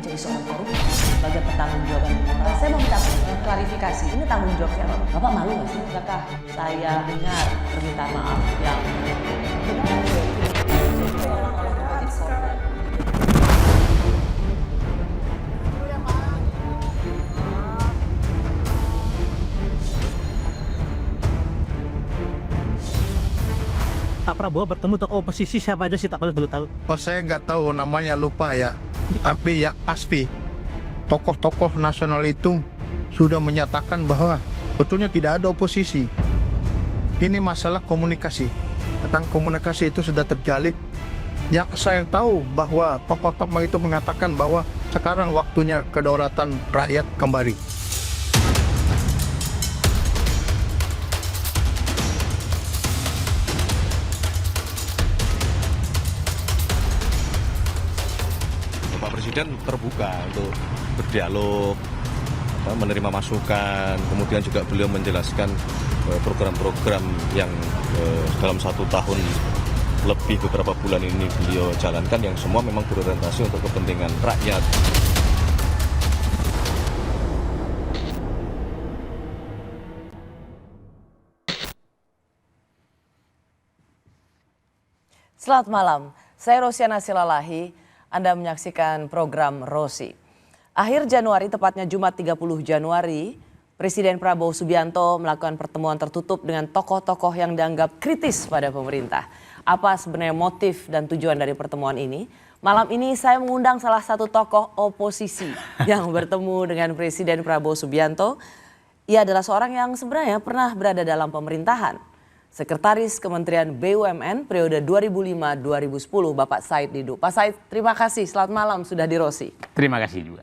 menjadi seorang koruptor sebagai pertanggungjawaban moral. Saya mau minta klarifikasi, ini tanggung jawab siapa? Bapak malu nggak sih? Apakah saya dengar permintaan maaf yang Pak Prabowo bertemu tokoh oposisi siapa aja sih, tak perlu tahu. Oh, saya nggak tahu namanya, lupa ya. Tapi ya pasti tokoh-tokoh nasional itu sudah menyatakan bahwa betulnya tidak ada oposisi. Ini masalah komunikasi. Tentang komunikasi itu sudah terjalin. Yang saya tahu bahwa tokoh-tokoh itu mengatakan bahwa sekarang waktunya kedaulatan rakyat kembali. Pak Presiden terbuka untuk berdialog, menerima masukan, kemudian juga beliau menjelaskan program-program yang dalam 1 tahun lebih beberapa bulan ini beliau jalankan yang semua memang berorientasi untuk kepentingan rakyat. Selamat malam, saya Rosiana Silalahi. Anda menyaksikan program Rosi. Akhir Januari, tepatnya Jumat 30 Januari, Presiden Prabowo Subianto melakukan pertemuan tertutup dengan tokoh-tokoh yang dianggap kritis pada pemerintah. Apa sebenarnya motif dan tujuan dari pertemuan ini? Malam ini saya mengundang salah satu tokoh oposisi yang bertemu dengan Presiden Prabowo Subianto. Ia adalah seorang yang sebenarnya pernah berada dalam pemerintahan. Sekretaris Kementerian BUMN periode 2005-2010, Bapak Said Didu. Pak Said, terima kasih. Selamat malam sudah di Rosi. Terima kasih juga.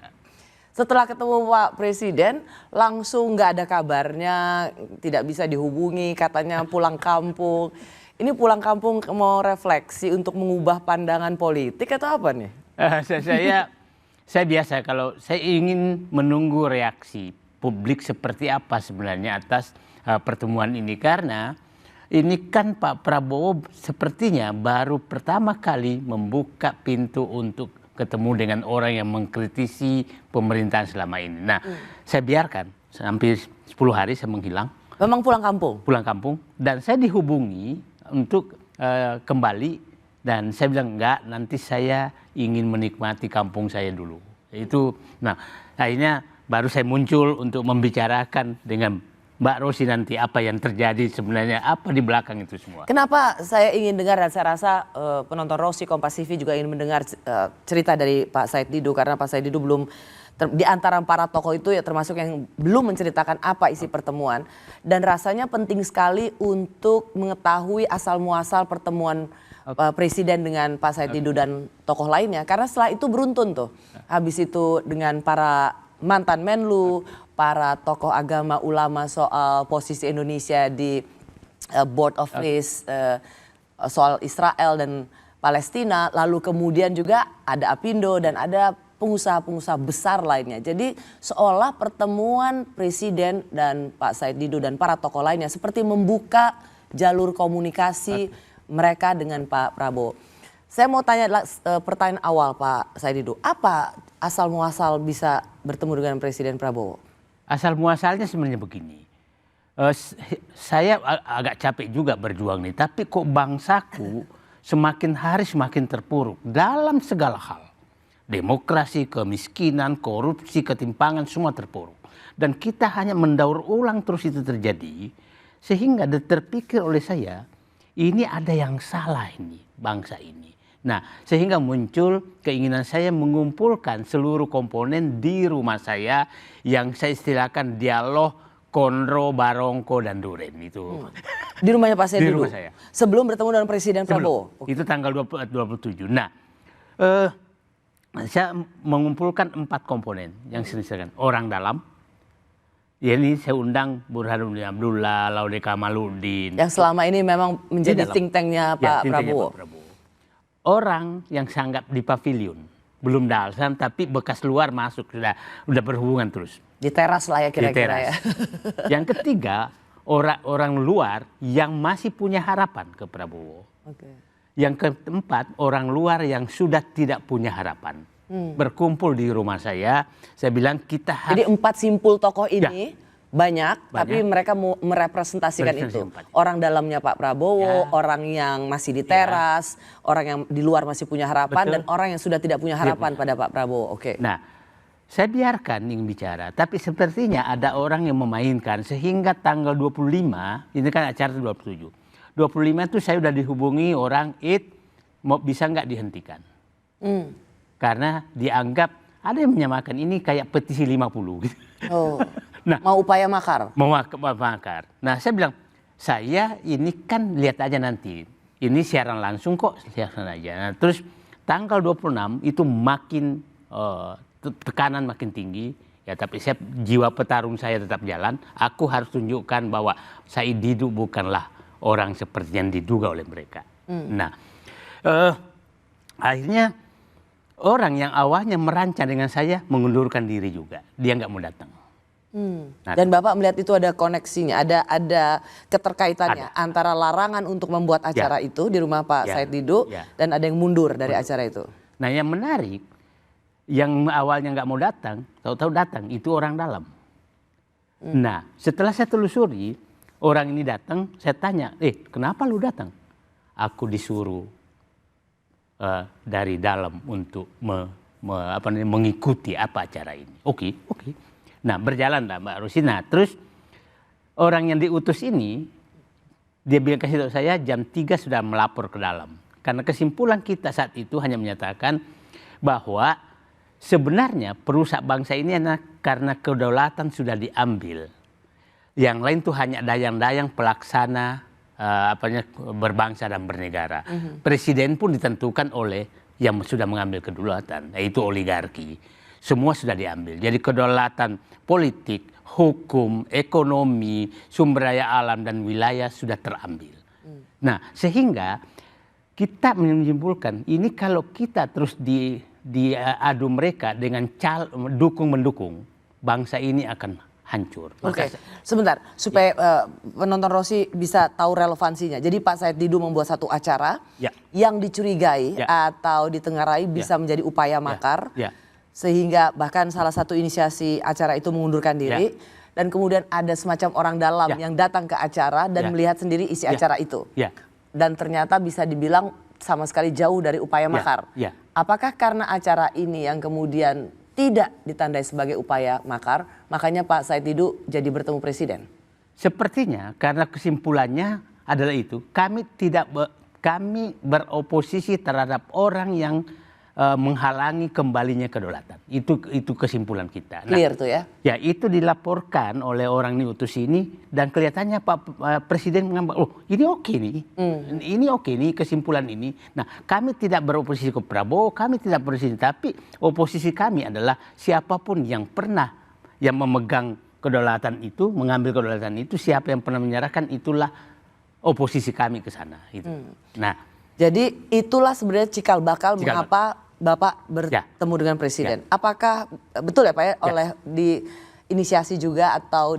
Setelah ketemu Pak Presiden, langsung nggak ada kabarnya, tidak bisa dihubungi, katanya pulang kampung. Ini pulang kampung mau refleksi untuk mengubah pandangan politik atau apa nih? Saya biasa kalau saya ingin menunggu reaksi publik seperti apa sebenarnya atas pertemuan ini, karena ini kan Pak Prabowo sepertinya baru pertama kali membuka pintu untuk ketemu dengan orang yang mengkritisi pemerintahan selama ini. Nah, saya biarkan sampai 10 hari saya menghilang. Memang pulang kampung? Pulang kampung. Dan saya dihubungi untuk kembali. Dan saya bilang, enggak, nanti saya ingin menikmati kampung saya dulu. Nah, akhirnya baru saya muncul untuk membicarakan dengan Mbak Rosi nanti apa yang terjadi sebenarnya, apa di belakang itu semua. Kenapa saya ingin dengar dan saya rasa penonton Rosi Kompas TV juga ingin mendengar cerita dari Pak Said Didu, karena Pak Said Didu belum di antara para tokoh itu ya termasuk yang belum menceritakan apa isi pertemuan, dan rasanya penting sekali untuk mengetahui asal muasal pertemuan Presiden dengan Pak Said Didu dan tokoh lainnya, karena setelah itu beruntun tuh. Habis itu dengan para mantan Menlu, para tokoh agama, ulama soal posisi Indonesia di Board of Peace, soal Israel dan Palestina, lalu kemudian juga ada Apindo dan ada pengusaha-pengusaha besar lainnya. Jadi seolah pertemuan Presiden dan Pak Said Didu dan para tokoh lainnya seperti membuka jalur komunikasi mereka dengan Pak Prabowo. Saya mau tanya pertanyaan awal Pak Said Didu, apa asal muasal bisa bertemu dengan Presiden Prabowo? Asal muasalnya sebenarnya begini, saya agak capek juga berjuang nih, tapi kok bangsaku semakin hari semakin terpuruk dalam segala hal. Demokrasi, kemiskinan, korupsi, ketimpangan semua terpuruk. Dan kita hanya mendaur ulang terus itu terjadi, sehingga terpikir oleh saya, ini ada yang salah ini, bangsa ini. Nah, sehingga muncul keinginan saya mengumpulkan seluruh komponen di rumah saya yang saya istilahkan dialog Konro, Barongko, dan Duren itu. Di rumahnya Pak Said Didu? Di rumah saya. Sebelum bertemu dengan Presiden Prabowo? Itu tanggal 27. Nah, saya mengumpulkan 4 komponen yang saya istilahkan. Orang dalam, ya ini saya undang Burhanuddin Abdullah, Laude Kamaluddin. Yang selama ini memang menjadi think tanknya Pak Prabowo. Orang yang sanggap di pavilion, belum dalsan tapi bekas luar masuk, sudah berhubungan terus. Di teras lah ya kira-kira ya. Yang ketiga, orang luar yang masih punya harapan ke Prabowo. Yang keempat, orang luar yang sudah tidak punya harapan. berkumpul di rumah saya bilang kita harus. Jadi 4 simpul tokoh ini banyak, tapi mereka mau merepresentasikan itu. Empat. Orang dalamnya Pak Prabowo, orang yang masih di teras, orang yang di luar masih punya harapan, Betul. dan orang yang sudah tidak punya harapan pada Pak Prabowo. Oke. Nah, saya biarkan yang bicara, tapi sepertinya ada orang yang memainkan sehingga tanggal 25, ini kan acara 27. 25 itu saya udah dihubungi orang, mau bisa nggak dihentikan? Karena dianggap ada yang menyamakan ini kayak petisi 50 gitu. Oh. Nah, Mau upaya makar. mau makar. Nah, saya bilang, saya ini kan lihat aja nanti. Ini siaran langsung kok, siaran aja. Nah, terus tanggal 26 itu makin tekanan makin tinggi. Ya, tapi jiwa petarung saya tetap jalan. Aku harus tunjukkan bahwa Said Didu bukanlah orang seperti yang diduga oleh mereka. Nah, akhirnya orang yang awalnya merancang dengan saya mengundurkan diri juga. Dia nggak mau datang. Nah, Dan Bapak melihat itu ada koneksinya, ada keterkaitannya antara larangan untuk membuat acara itu di rumah Pak Said Didu dan ada yang mundur dari acara itu. Nah, yang menarik, yang awalnya nggak mau datang, tahu-tahu datang, itu orang dalam. Nah, setelah saya telusuri, orang ini datang, saya tanya, kenapa lu datang? Aku disuruh dari dalam untuk mengikuti apa acara ini. Oke. Nah, berjalan lah Mbak Rosina. Terus orang yang diutus ini, dia bilang kasih tahu saya jam 3 sudah melapor ke dalam. Karena kesimpulan kita saat itu hanya menyatakan bahwa sebenarnya perusak bangsa ini adalah karena kedaulatan sudah diambil. Yang lain itu hanya dayang-dayang pelaksana berbangsa dan bernegara. Presiden pun ditentukan oleh yang sudah mengambil kedaulatan, yaitu oligarki. Semua sudah diambil. Jadi kedaulatan politik, hukum, ekonomi, sumber daya alam dan wilayah sudah terambil. Nah, sehingga kita menyimpulkan ini kalau kita terus diadu mereka dengan dukung-mendukung, bangsa ini akan hancur. Oke, sebentar supaya penonton Rosi bisa tahu relevansinya. Jadi Pak Said Didu membuat satu acara yang dicurigai atau ditengarai bisa menjadi upaya makar. Sehingga bahkan salah satu inisiasi acara itu mengundurkan diri. Dan kemudian ada semacam orang dalam yang datang ke acara dan melihat sendiri isi acara itu. Dan ternyata bisa dibilang sama sekali jauh dari upaya makar. Apakah karena acara ini yang kemudian tidak ditandai sebagai upaya makar, makanya Pak Said Didu jadi bertemu presiden? Sepertinya karena kesimpulannya adalah itu. Kami beroposisi terhadap orang yang menghalangi kembalinya kedaulatan. Itu kesimpulan kita. Clear tuh ya? Ya, itu dilaporkan oleh orang diutus ini dan kelihatannya Pak Presiden mengambil, ini oke nih. Ini oke nih kesimpulan ini. Nah, kami tidak beroposisi ke Prabowo, kami tidak beroposisi, tapi oposisi kami adalah siapapun yang pernah yang memegang kedaulatan itu, mengambil kedaulatan itu, siapa yang pernah menyerahkan, itulah oposisi kami ke sana. Nah, jadi itulah sebenarnya cikal bakal mengapa Bapak bertemu dengan presiden. Apakah betul ya Pak ya, oleh diinisiasi juga atau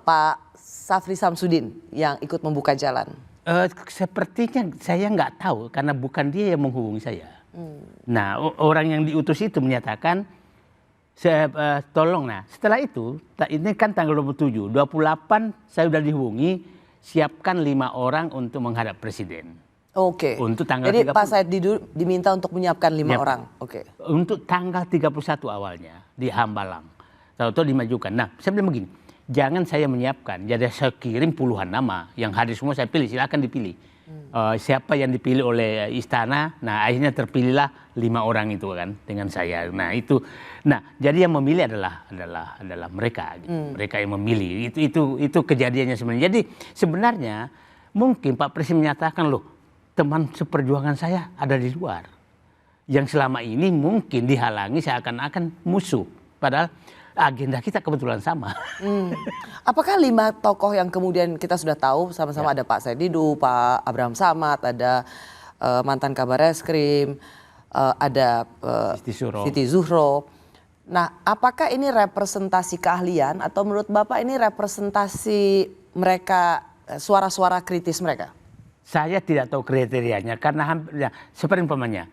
Pak Safri Samsudin yang ikut membuka jalan? Sepertinya saya nggak tahu karena bukan dia yang menghubungi saya. Nah, orang yang diutus itu menyatakan tolong. Nah, setelah itu ini kan tanggal 27, 28 saya sudah dihubungi, siapkan 5 orang untuk menghadap presiden. Oke. Untuk tanggal Jadi 30. Pak Said Didu diminta untuk menyiapkan 5 orang. Oke. Untuk tanggal 31 awalnya di Hambalang. Tahu-tahu dimajukan. Nah, saya bilang begini, jangan saya menyiapkan. Jadi saya kirim puluhan nama. Yang hadir semua saya pilih, silakan dipilih. Siapa yang dipilih oleh istana, nah akhirnya terpilihlah 5 orang itu kan dengan saya. Nah itu, jadi yang memilih adalah mereka. Gitu. Mereka yang memilih. Itu kejadiannya sebenarnya. Jadi sebenarnya mungkin Pak Presiden menyatakan loh, teman seperjuangan saya ada di luar. Yang selama ini mungkin dihalangi seakan-akan musuh. Padahal agenda kita kebetulan sama. Apakah 5 tokoh yang kemudian kita sudah tahu sama-sama ada Pak Said Didu, Pak Abraham Samad, ada mantan Kabar Eskrim, ada Siti Zuhro. Nah, apakah ini representasi keahlian atau menurut Bapak ini representasi mereka, suara-suara kritis mereka? Saya tidak tahu kriterianya karena seperti umpamanya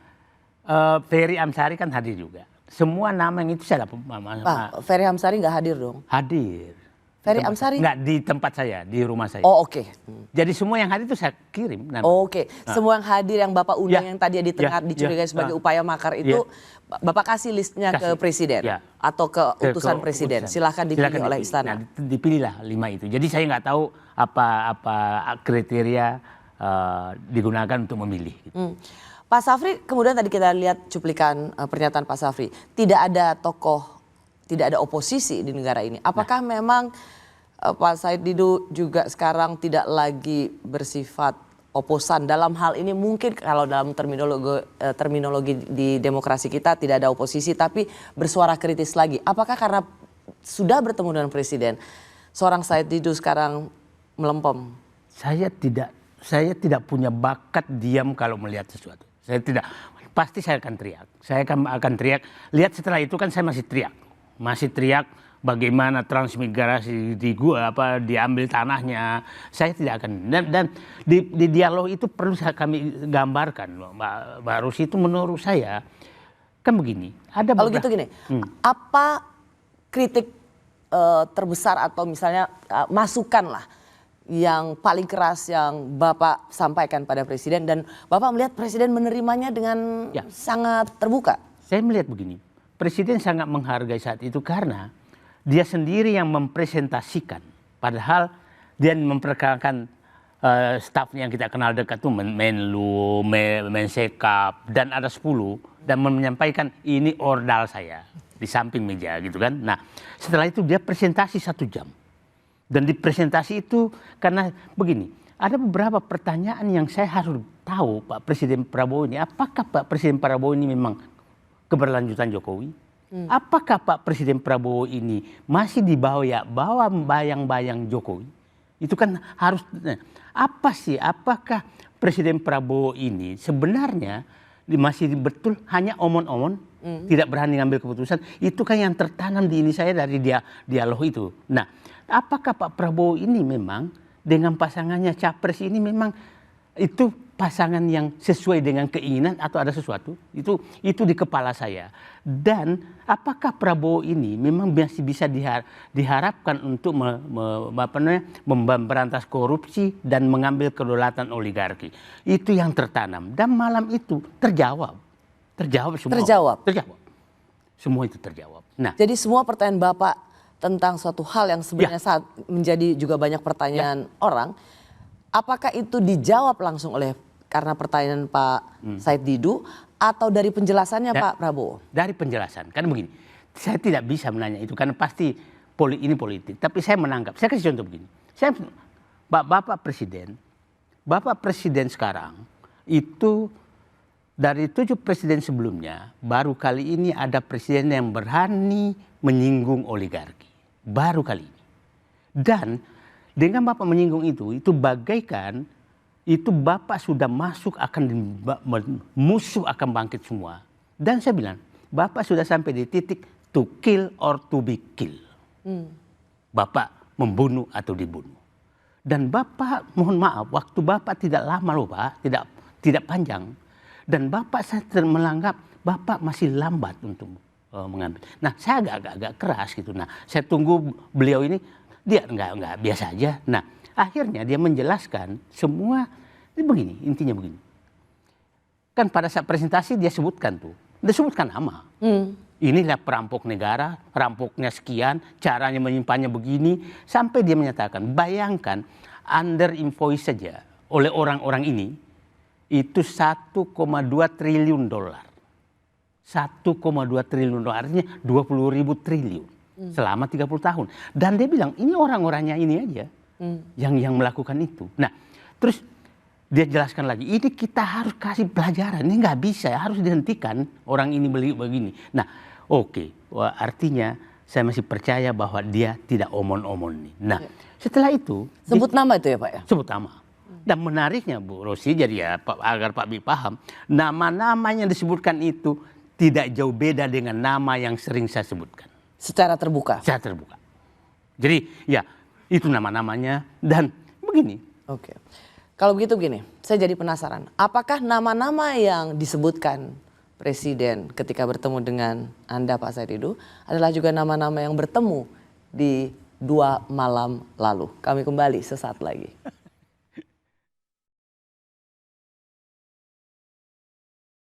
Ferry Amsari kan hadir juga. Semua nama yang itu saya dapat Pak, Ferry Amsari nggak hadir dong? hadir. Ferry Tempat- Amsari? Nggak di tempat saya, di rumah saya. Oh oke. Jadi semua yang hadir itu saya kirim. Nah, Oh, oke. Semua yang hadir yang Bapak undang Ya. yang tadi Ya. dicurigai Ya. sebagai upaya makar itu Bapak kasih listnya ke Kasih. presiden Ya. atau ke utusan ke presiden. utusan. Silahkan dipilih Silakan oleh dipilih. istana. Nah, dipilihlah 5 itu. Jadi saya nggak tahu apa kriteria digunakan untuk memilih. Gitu. Pak Safri, kemudian tadi kita lihat cuplikan pernyataan Pak Safri. Tidak ada tokoh, tidak ada oposisi di negara ini. Apakah memang Pak Said Didu juga sekarang tidak lagi bersifat oposan dalam hal ini? Mungkin kalau dalam terminologi di demokrasi kita tidak ada oposisi tapi bersuara kritis lagi. Apakah karena sudah bertemu dengan presiden, seorang Said Didu sekarang melempem? Saya tidak punya bakat diam kalau melihat sesuatu. Saya tidak, pasti saya akan teriak. Saya akan teriak. Lihat setelah itu kan saya masih teriak bagaimana transmigrasi di gua diambil tanahnya. Saya tidak akan, dan di dialog itu perlu kami gambarkan, Mbak Rosi, itu menurut saya kan begini. Ada Kalau gitu gini, apa kritik terbesar atau misalnya masukan lah yang paling keras yang Bapak sampaikan pada presiden dan Bapak melihat presiden menerimanya dengan sangat terbuka? Saya melihat begini, presiden sangat menghargai saat itu karena dia sendiri yang mempresentasikan, padahal dia memperkenalkan stafnya yang kita kenal dekat itu Menlu, Mensekap, dan ada 10 dan menyampaikan ini ordal saya di samping meja gitu kan. Nah setelah itu dia presentasi 1 jam dan di presentasi itu karena begini, ada beberapa pertanyaan yang saya harus tahu Pak Presiden Prabowo ini, apakah Pak Presiden Prabowo ini memang keberlanjutan Jokowi? Apakah Pak Presiden Prabowo ini masih di bawah bayang-bayang Jokowi? Itu kan harus, apa sih, apakah Presiden Prabowo ini sebenarnya masih betul hanya omon-omon, tidak berani ngambil keputusan? Itu kan yang tertanam di ini saya dari dialog itu. Nah, apakah Pak Prabowo ini memang dengan pasangannya Capres ini memang itu pasangan yang sesuai dengan keinginan atau ada sesuatu? Itu di kepala saya. Dan apakah Prabowo ini memang masih bisa diharapkan untuk memberantas korupsi dan mengambil kedaulatan oligarki? Itu yang tertanam. Dan malam itu terjawab semua. Terjawab. Semua itu terjawab. Nah, jadi semua pertanyaan Bapak tentang suatu hal yang sebenarnya saat menjadi juga banyak pertanyaan orang, apakah itu dijawab langsung oleh karena pertanyaan Pak Said Didu atau dari penjelasannya Pak Prabowo? Dari penjelasan, kan begini, saya tidak bisa menanya itu karena pasti ini politik. Tapi saya menangkap, saya kasih contoh begini. Bapak Presiden sekarang itu dari 7 presiden sebelumnya, baru kali ini ada presiden yang berani menyinggung oligarki. Baru kali ini. Dan dengan Bapak menyinggung itu bagaikan itu Bapak sudah masuk musuh akan bangkit semua. Dan saya bilang, Bapak sudah sampai di titik to kill or to be killed. Bapak membunuh atau dibunuh. Dan Bapak, mohon maaf, waktu Bapak tidak lama loh Pak, tidak panjang. Dan Bapak saya menganggap Bapak masih lambat untuk mengambil. Nah saya agak keras gitu. Nah saya tunggu beliau ini, dia enggak biasa aja. Nah akhirnya dia menjelaskan semua, ini begini, intinya begini. Kan pada saat presentasi dia sebutkan nama. Inilah perampok negara, perampoknya sekian, caranya menyimpannya begini. Sampai dia menyatakan, bayangkan under invoice saja oleh orang-orang ini, itu 1,2 triliun dolar. 1,2 triliun dolar, artinya 20.000 triliun selama 30 tahun. Dan dia bilang, ini orang-orangnya ini aja yang melakukan itu. Nah, terus dia jelaskan lagi, ini kita harus kasih pelajaran, ini nggak bisa, harus dihentikan orang ini beli begini. Nah, oke, artinya saya masih percaya bahwa dia tidak omon-omon nih. Nah, setelah itu sebut nama itu ya Pak ya? Sebut nama. Dan menariknya Bu Rosi, jadi ya agar Pak Bi paham, nama-nama yang disebutkan itu tidak jauh beda dengan nama yang sering saya sebutkan. Secara terbuka? Secara terbuka. Jadi ya itu nama-namanya dan begini. Oke. Kalau begitu begini, saya jadi penasaran. Apakah nama-nama yang disebutkan Presiden ketika bertemu dengan Anda Pak Said Didu adalah juga nama-nama yang bertemu di 2 malam lalu. Kami kembali sesaat lagi.